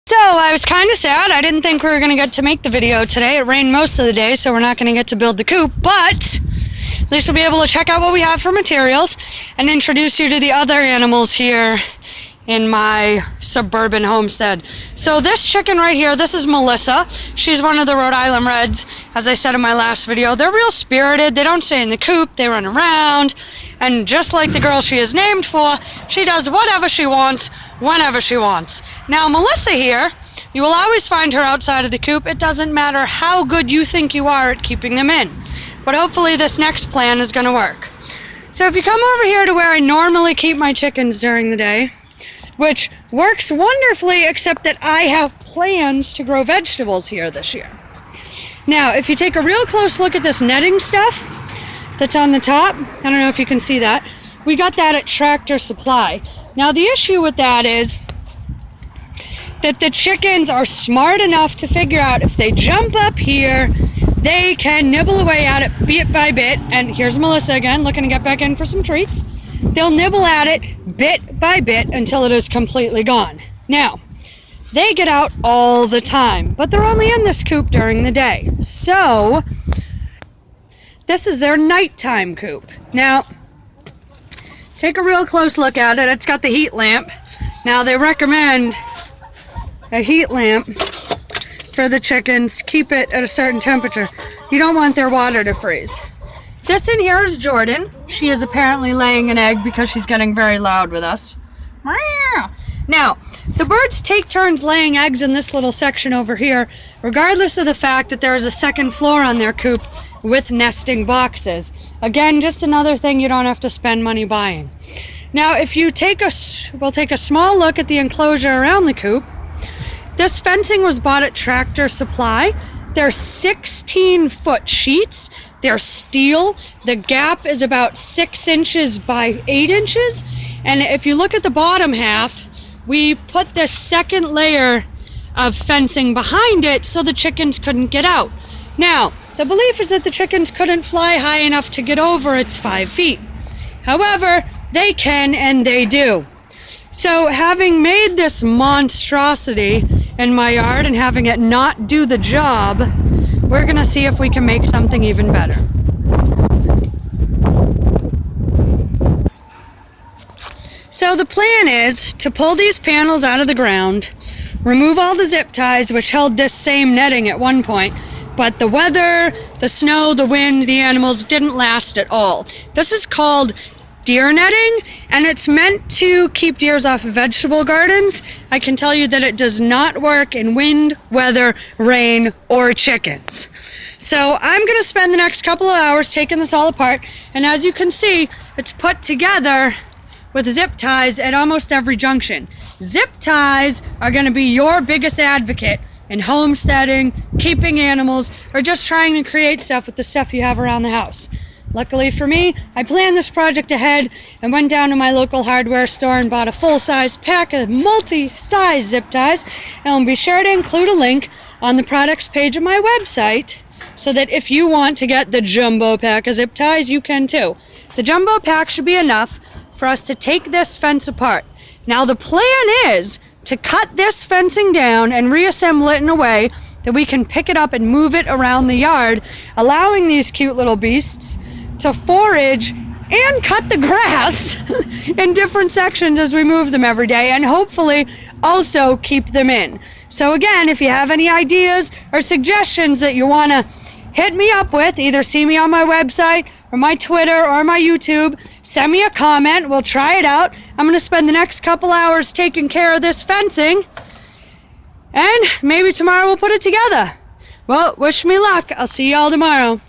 So I was kind of sad. I didn't think we were going to get to make the video today. It rained most of the day, so we're not going to get to build the coop, but at least we'll be able to check out what we have for materials and introduce you to the other animals here in my suburban homestead. So this chicken right here, this is Melissa. She's one of the Rhode Island Reds. As I said in my last video, they're real spirited. They don't stay in the coop, they run around. And just like the girl she is named for, she does whatever she wants, whenever she wants. Now Melissa here, you will always find her outside of the coop. It doesn't matter how good you think you are at keeping them in. But hopefully this next plan is gonna work. So if you come over here to where I normally keep my chickens during the day, which works wonderfully, except that I have plans to grow vegetables here this year. Now, if you take a real close look at this netting stuff that's on the top, I don't know if you can see that, we got that at Tractor Supply. Now, the issue with that is that the chickens are smart enough to figure out if they jump up here, they can nibble away at it bit by bit, and here's Melissa again, looking to get back in for some treats. They'll nibble at it bit by bit until it is completely gone. Now, they get out all the time, but they're only in this coop during the day. So, this is their nighttime coop. Now, take a real close look at it. It's got the heat lamp. Now, they recommend a heat lamp for the chickens. Keep it at a certain temperature. You don't want their water to freeze. This in here is Jordan. She is apparently laying an egg because she's getting very loud with us. Now, the birds take turns laying eggs in this little section over here, regardless of the fact that there is a second floor on their coop with nesting boxes. Again, just another thing you don't have to spend money buying. Now, if you we'll take a small look at the enclosure around the coop. This fencing was bought at Tractor Supply. They're 16-foot sheets. They're steel. The gap is about 6 inches by 8 inches. And if you look at the bottom half, we put this second layer of fencing behind it so the chickens couldn't get out. Now, the belief is that the chickens couldn't fly high enough to get over its 5 feet. However, they can and they do. So having made this monstrosity in my yard and having it not do the job, we're gonna see if we can make something even better. So the plan is to pull these panels out of the ground, remove all the zip ties which held this same netting at one point, but the weather, the snow, the wind, the animals didn't last at all. This is called deer netting, and it's meant to keep deers off of vegetable gardens. I can tell you that it does not work in wind, weather, rain, or chickens. So I'm going to spend the next couple of hours taking this all apart, and as you can see, it's put together with zip ties at almost every junction. Zip ties are going to be your biggest advocate in homesteading, keeping animals, or just trying to create stuff with the stuff you have around the house. Luckily for me, I planned this project ahead and went down to my local hardware store and bought a full-size pack of multi-size zip ties, and I'll be sure to include a link on the products page of my website so that if you want to get the jumbo pack of zip ties, you can too. The jumbo pack should be enough for us to take this fence apart. Now the plan is to cut this fencing down and reassemble it in a way that we can pick it up and move it around the yard, allowing these cute little beasts to forage and cut the grass in different sections as we move them every day, and hopefully also keep them in. So again, if you have any ideas or suggestions that you want to hit me up with, either see me on my website or my Twitter or my YouTube, send me a comment, we'll try it out. I'm going to spend the next couple hours taking care of this fencing, and maybe tomorrow we'll put it together. Well, wish me luck. I'll see y'all tomorrow.